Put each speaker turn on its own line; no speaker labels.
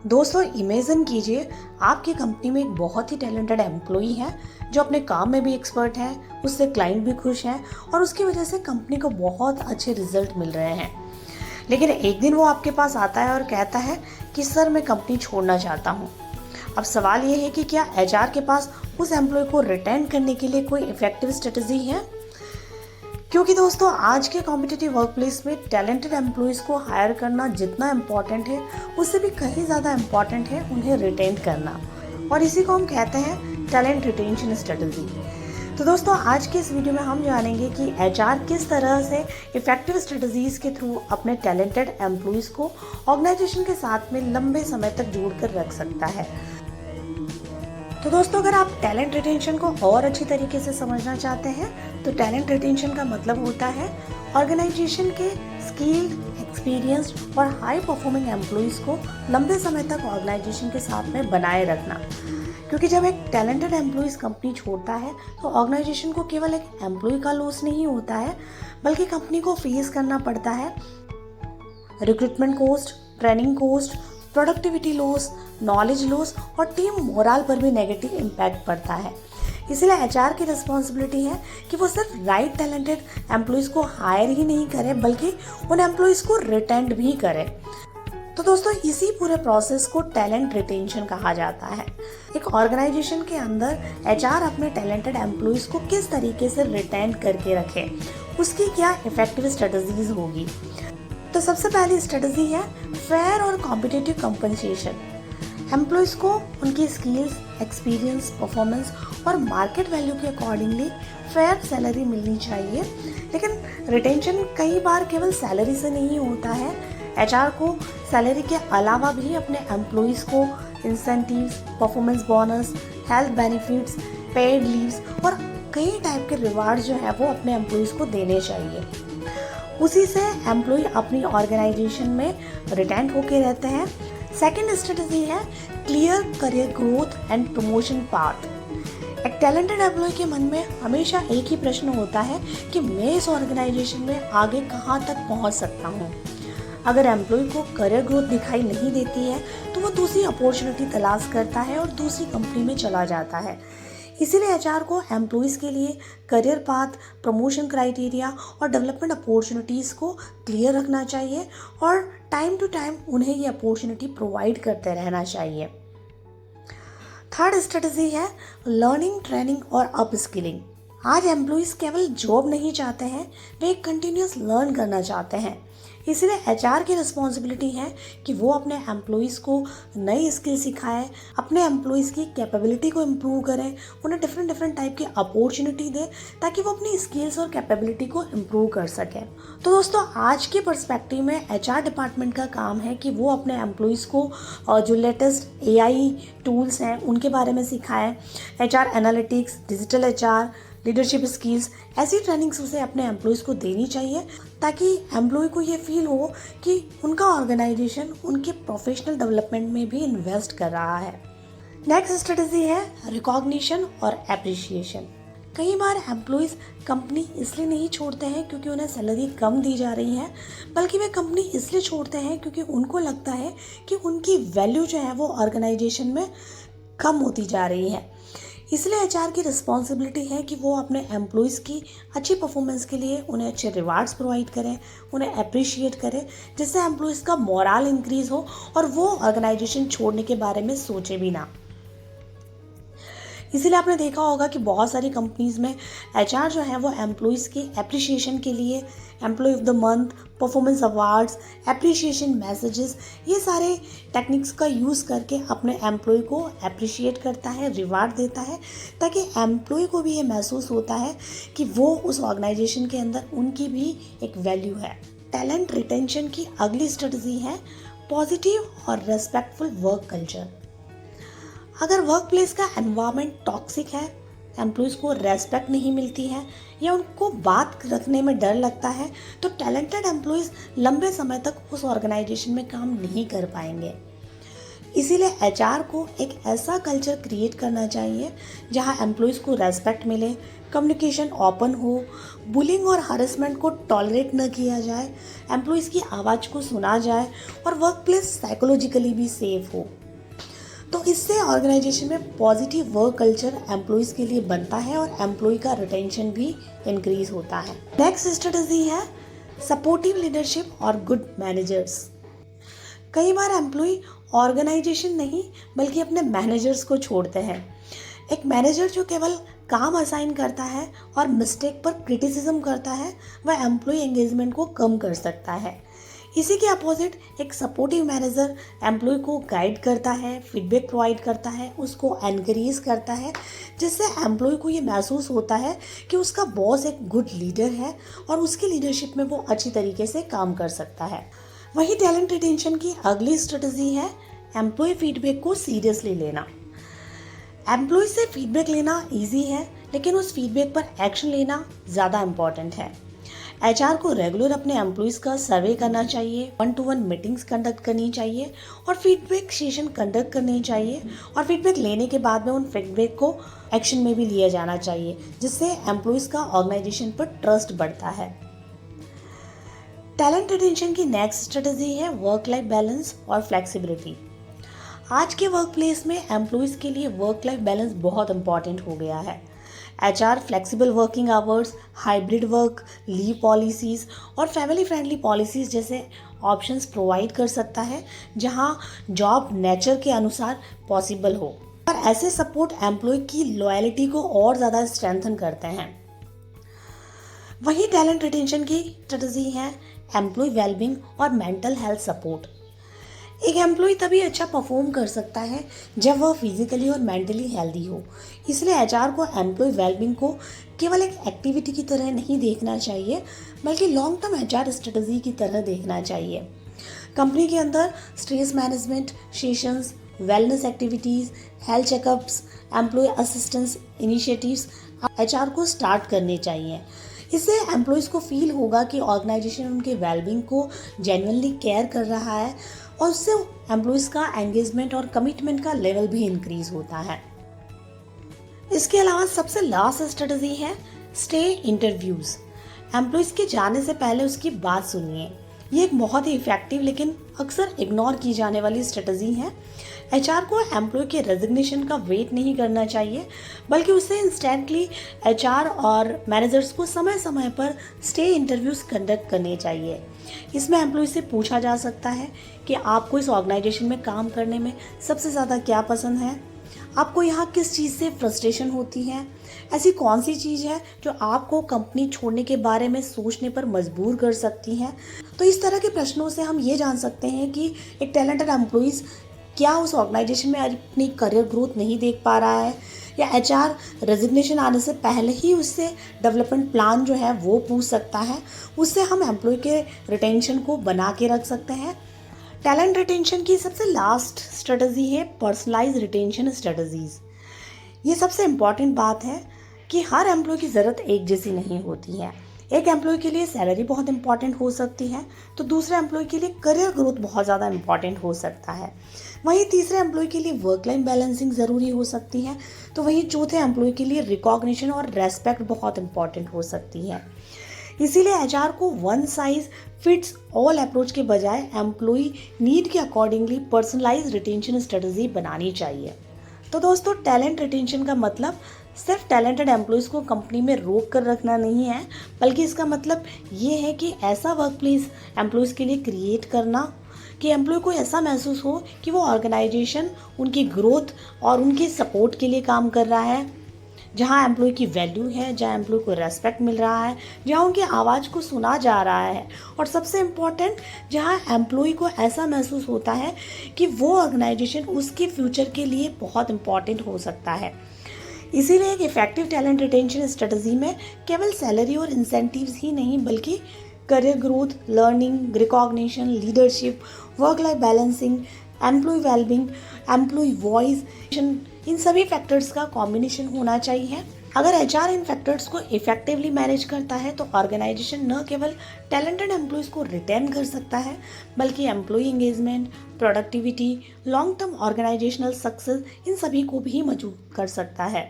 दोस्तों इमेजिन कीजिए आपकी कंपनी में एक बहुत ही टैलेंटेड एम्प्लॉई है जो अपने काम में भी एक्सपर्ट है, उससे क्लाइंट भी खुश हैं और उसकी वजह से कंपनी को बहुत अच्छे रिजल्ट मिल रहे हैं। लेकिन एक दिन वो आपके पास आता है और कहता है कि सर मैं कंपनी छोड़ना चाहता हूँ। अब सवाल ये है कि क्या एचआर के पास उस एम्प्लॉय को रिटेन करने के लिए कोई इफेक्टिव स्ट्रेटजी है? क्योंकि दोस्तों आज के कॉम्पिटिटिव वर्कप्लेस में टैलेंटेड एम्प्लॉयज़ को हायर करना जितना इम्पॉर्टेंट है उससे भी कहीं ज़्यादा इम्पॉर्टेंट है उन्हें रिटेन करना, और इसी को हम कहते हैं टैलेंट रिटेंशन स्ट्रेटजी। तो दोस्तों आज के इस वीडियो में हम जानेंगे कि एचआर किस तरह से इफेक्टिव स्ट्रेटजीज़ के थ्रू अपने टैलेंटेड एम्प्लॉयज़ को ऑर्गेनाइजेशन के साथ में लंबे समय तक जोड़ कर रख सकता है। तो दोस्तों अगर आप टैलेंट रिटेंशन को और अच्छी तरीके से समझना चाहते हैं तो टैलेंट रिटेंशन का मतलब होता है ऑर्गेनाइजेशन के स्किल्ड, एक्सपीरियंस्ड और हाई परफॉर्मिंग एम्प्लॉयज़ को लंबे समय तक ऑर्गेनाइजेशन के साथ में बनाए रखना। क्योंकि जब एक टैलेंटेड एम्प्लॉयज़ कंपनी छोड़ता है तो ऑर्गेनाइजेशन को केवल एक एम्प्लॉय का लॉस नहीं होता है, बल्कि कंपनी को फेस करना पड़ता है recruitment cost, training cost, productivity loss, knowledge loss और टीम मोरल पर भी नेगेटिव इम्पैक्ट पड़ता है। इसलिए एचआर की रिस्पॉन्सिबिलिटी है कि वो सिर्फ राइट टैलेंटेड एम्प्लॉयज़ को हायर ही नहीं करे बल्कि उन एम्प्लॉयज़ को रिटेंड भी करे। तो दोस्तों इसी पूरे प्रोसेस को टैलेंट रिटेंशन कहा जाता है। एक ऑर्गेनाइजेशन के अंदर एचआर अपने टैलेंटेड एम्प्लॉयज़ को किस तरीके से रिटेन करके रखे, उसकी क्या इफेक्टिव स्ट्रेटजीज होगी। तो सबसे पहली स्ट्रेटजी है फेयर और कॉम्पिटिटिव कंपनसेशन। एम्प्लॉयज़ को उनकी स्किल्स, एक्सपीरियंस, परफॉर्मेंस और मार्केट वैल्यू के अकॉर्डिंगली फेयर सैलरी मिलनी चाहिए। लेकिन रिटेंशन कई बार केवल सैलरी से नहीं होता है। एचआर को सैलरी के अलावा भी अपने एम्प्लॉयज़ को incentives, performance bonus, health benefits, paid leaves और कई टाइप के रिवार्ड्स जो है वो अपने एम्प्लॉयज़ को देने चाहिए। उसी से एम्प्लॉय अपनी ऑर्गेनाइजेशन में रिटेन होके रहते हैं। सेकेंड स्ट्रेटजी है clear career growth and promotion path. एक टैलेंटेड एम्प्लॉय के मन में हमेशा एक ही प्रश्न होता है कि मैं इस ऑर्गेनाइजेशन में आगे कहाँ तक पहुँच सकता हूँ। अगर एम्प्लॉय को करियर ग्रोथ दिखाई नहीं देती है तो वो दूसरी अपॉर्चुनिटी तलाश करता है और दूसरी कंपनी में चला जाता है। इसीलिए एचआर को एम्प्लॉयज़ के लिए करियर पाथ, प्रमोशन क्राइटेरिया और डेवलपमेंट अपॉर्चुनिटीज़ को क्लियर रखना चाहिए और टाइम टू टाइम उन्हें ये अपॉर्चुनिटी प्रोवाइड करते रहना चाहिए। थर्ड स्ट्रेटजी है लर्निंग, ट्रेनिंग और अपस्किलिंग। आज एम्प्लॉयज़ केवल जॉब नहीं चाहते हैं, वे एक कंटिन्यूस लर्न करना चाहते हैं। इसलिए एचआर की रिस्पॉन्सिबिलिटी है कि वो अपने एम्प्लॉयज़ को नई स्किल सिखाए, अपने एम्प्लॉयज़ की कैपेबिलिटी को इम्प्रूव करें, उन्हें डिफरेंट टाइप की अपॉर्चुनिटी दे ताकि वो अपनी स्किल्स और कैपेबिलिटी को इम्प्रूव कर सकें। तो दोस्तों आज के पर्सपेक्टिव में एचआर डिपार्टमेंट का काम है कि वो अपने एम्प्लॉयज़ को जो लेटेस्ट एआई टूल्स हैं उनके बारे में सिखाएं। HR analytics, digital HR, leadership skills, ऐसी ट्रेनिंग्स उसे अपने एम्प्लॉयज़ को देनी चाहिए ताकि एम्प्लॉय को ये फील हो कि उनका ऑर्गेनाइजेशन उनके प्रोफेशनल डेवलपमेंट में भी इन्वेस्ट कर रहा है। नेक्स्ट स्ट्रेटजी है रिकॉग्निशन और एप्रिशिएशन। कई बार एम्प्लॉयज़ कंपनी इसलिए नहीं छोड़ते हैं क्योंकि उन्हें सैलरी कम दी जा रही है, बल्कि वे कंपनी इसलिए छोड़ते हैं क्योंकि उनको लगता है कि उनकी वैल्यू जो है वो ऑर्गेनाइजेशन में कम होती जा रही है। इसलिए एचआर की रिस्पॉन्सिबिलिटी है कि वो अपने एम्प्लॉयज़ की अच्छी परफॉर्मेंस के लिए उन्हें अच्छे रिवार्ड्स प्रोवाइड करें, उन्हें अप्रिशिएट करें, जिससे एम्प्लॉयज़ का मोरल इंक्रीज़ हो और वो ऑर्गेनाइजेशन छोड़ने के बारे में सोचे भी ना। इसीलिए आपने देखा होगा कि बहुत सारी कंपनीज़ में एचआर जो है वो एम्प्लॉयज़ की एप्रिशिएशन के लिए employee of the month, performance awards, appreciation messages, ये सारे टेक्निक्स का यूज़ करके अपने एम्प्लॉय को अप्रिशिएट करता है, रिवार्ड देता है, ताकि एम्प्लॉय को भी ये महसूस होता है कि वो उस ऑर्गेनाइजेशन के अंदर उनकी भी एक वैल्यू है। टैलेंट रिटेंशन की अगली स्ट्रेटजी है पॉजिटिव और रेस्पेक्टफुल वर्क कल्चर। अगर वर्क प्लेस का एनवायरनमेंट टॉक्सिक है, एम्प्लॉयज़ को रेस्पेक्ट नहीं मिलती है या उनको बात रखने में डर लगता है तो टैलेंटेड एम्प्लॉयज़ लंबे समय तक उस ऑर्गेनाइजेशन में काम नहीं कर पाएंगे। इसीलिए एचआर को एक ऐसा कल्चर क्रिएट करना चाहिए जहां एम्प्लॉयज़ को रेस्पेक्ट मिले, कम्युनिकेशन ओपन हो, बुलिंग और हरेसमेंट को टॉलरेट न किया जाए, एम्प्लॉयज़ की आवाज़ को सुना जाए और वर्क प्लेस साइकोलॉजिकली भी सेफ हो। तो इससे ऑर्गेनाइजेशन में पॉजिटिव वर्क कल्चर एम्प्लॉयज़ के लिए बनता है और एम्प्लॉय का रिटेंशन भी इंक्रीज होता है। नेक्स्ट स्ट्रेटजी है सपोर्टिव लीडरशिप और गुड मैनेजर्स। कई बार एम्प्लॉय ऑर्गेनाइजेशन नहीं बल्कि अपने मैनेजर्स को छोड़ते हैं। एक मैनेजर जो केवल काम असाइन करता है और मिस्टेक पर क्रिटिसिज्म करता है, वह एम्प्लॉय एंगेजमेंट को कम कर सकता है। इसी के अपोजिट एक सपोर्टिव मैनेजर एम्प्लॉय को गाइड करता है, फीडबैक प्रोवाइड करता है, उसको एनकरेज करता है, जिससे एम्प्लॉय को ये महसूस होता है कि उसका बॉस एक गुड लीडर है और उसकी लीडरशिप में वो अच्छी तरीके से काम कर सकता है। वही टैलेंट रिटेंशन की अगली स्ट्रेटजी है एम्प्लॉय फीडबैक को सीरियसली लेना। एम्प्लॉय से फीडबैक लेना इजी है, लेकिन उस फीडबैक पर एक्शन लेना ज़्यादा इम्पॉर्टेंट है। एचआर को रेगुलर अपने एम्प्लॉयज़ का सर्वे करना चाहिए, 1-to-1 मीटिंग्स कंडक्ट करनी चाहिए और फीडबैक सेशन कंडक्ट करनी चाहिए और फीडबैक लेने के बाद में उन फीडबैक को एक्शन में भी लिया जाना चाहिए, जिससे एम्प्लॉयज़ का ऑर्गेनाइजेशन पर ट्रस्ट बढ़ता है। टैलेंट रिटेंशन की नेक्स्ट स्ट्रेटजी है वर्क लाइफ बैलेंस और फ्लेक्सिबिलिटी। आज के वर्क प्लेस में एम्प्लॉयज़ के लिए वर्क लाइफ बैलेंस बहुत इंपॉर्टेंट हो गया है। HR flexible working hours, hybrid work, leave policies और फैमिली फ्रेंडली पॉलिसीज़ जैसे ऑप्शंस प्रोवाइड कर सकता है, जहां जॉब नेचर के अनुसार पॉसिबल हो। और ऐसे सपोर्ट एम्प्लॉय की लॉयल्टी को और ज़्यादा स्ट्रेंथन करते हैं। वही टैलेंट रिटेंशन की स्ट्रेटजी है एम्प्लॉय वेलबींग और मेंटल हेल्थ सपोर्ट। एक एम्प्लॉय तभी अच्छा परफॉर्म कर सकता है जब वह फिजिकली और मेंटली हेल्दी हो। इसलिए एचआर को एम्प्लॉय वेलबींग को केवल एक एक्टिविटी की तरह नहीं देखना चाहिए, बल्कि लॉन्ग टर्म एचआर स्ट्रेटजी की तरह देखना चाहिए। कंपनी के अंदर stress management sessions, wellness activities, health checkups, employee assistance initiatives HR को स्टार्ट करने चाहिए। इससे एम्प्लॉयज़ को फील होगा कि ऑर्गेनाइजेशन उनके वेलबींग को जेन्युइनली केयर कर रहा है और उससे एम्प्लॉयज़ का एंगेजमेंट और कमिटमेंट का लेवल भी इंक्रीज होता है। इसके अलावा सबसे लास्ट स्ट्रेटजी है स्टे इंटरव्यूज़। एम्प्लॉयज़ के जाने से पहले उसकी बात सुनिए। ये एक बहुत ही इफेक्टिव लेकिन अक्सर इग्नोर की जाने वाली स्ट्रेटजी है। एचआर को एम्प्लॉय के रेजिग्नेशन का वेट नहीं करना चाहिए, बल्कि उसे इंस्टेंटली एचआर और मैनेजर्स को समय समय पर स्टे इंटरव्यूज़ कंडक्ट करने चाहिए। इसमें एम्प्लॉय से पूछा जा सकता है कि आपको इस ऑर्गेनाइजेशन में काम करने में सबसे ज़्यादा क्या पसंद है, आपको यहाँ किस चीज़ से फ्रस्ट्रेशन होती है, ऐसी कौन सी चीज़ है जो आपको कंपनी छोड़ने के बारे में सोचने पर मजबूर कर सकती है। तो इस तरह के प्रश्नों से हम ये जान सकते हैं कि एक टैलेंटेड एम्प्लॉइज़ क्या उस ऑर्गेनाइजेशन में अपनी करियर ग्रोथ नहीं देख पा रहा है, या एचआर रेजिग्नेशन आने से पहले ही उससे डेवलपमेंट प्लान जो है वो पूछ सकता है। उससे हम एम्प्लॉय के रिटेंशन को बना के रख सकते हैं। टैलेंट रिटेंशन की सबसे लास्ट स्ट्रेटजी है पर्सनलाइज रिटेंशन स्ट्रेटजीज़। ये सबसे इम्पॉर्टेंट बात है कि हर एम्प्लॉय की ज़रूरत एक जैसी नहीं होती है। एक एम्प्लॉय के लिए सैलरी बहुत इंपॉर्टेंट हो सकती है, तो दूसरे एम्प्लॉय के लिए करियर ग्रोथ बहुत ज़्यादा इंपॉर्टेंट हो सकता है। वहीं तीसरे एम्प्लॉय के लिए वर्क लाइफ बैलेंसिंग ज़रूरी हो सकती है, तो वहीं चौथे एम्प्लॉय के लिए रिकॉग्निशन और रेस्पेक्ट बहुत इंपॉर्टेंट हो सकती है। इसीलिए एचआर को one size fits all approach के बजाय एम्प्लॉय नीड के अकॉर्डिंगली पर्सनलाइज रिटेंशन स्ट्रेटजी बनानी चाहिए। तो दोस्तों, टैलेंट रिटेंशन का मतलब सिर्फ टैलेंटेड एम्प्लॉयज़ को कंपनी में रोक कर रखना नहीं है, बल्कि इसका मतलब ये है कि ऐसा वर्क प्लेस एम्प्लॉयज़ के लिए क्रिएट करना कि एम्प्लॉय को ऐसा महसूस हो कि वो ऑर्गेनाइजेशन उनकी ग्रोथ और उनके सपोर्ट के लिए काम कर रहा है, जहाँ एम्प्लॉय की वैल्यू है, जहाँ एम्प्लॉय को रेस्पेक्ट मिल रहा है, जहाँ उनकी आवाज़ को सुना जा रहा है, और सबसे इम्पॉर्टेंट जहाँ एम्प्लॉय को ऐसा महसूस होता है कि वो ऑर्गेनाइजेशन उसके फ्यूचर के लिए बहुत इम्पॉर्टेंट हो सकता है। इसीलिए एक इफेक्टिव टैलेंट रिटेंशन स्ट्रेटजी में केवल सैलरी और इंसेंटिव्स ही नहीं, बल्कि career growth, learning, recognition, leadership, work life balancing, employee wellbeing, employee voice, इन सभी फैक्टर्स का कॉम्बिनेशन होना चाहिए। अगर एचआर इन फैक्टर्स को इफेक्टिवली मैनेज करता है तो ऑर्गेनाइजेशन न केवल टैलेंटेड एम्प्लॉयज़ को रिटेन कर सकता है, बल्कि employee engagement, productivity, long term organizational success, इन सभी को भी मजबूत कर सकता है।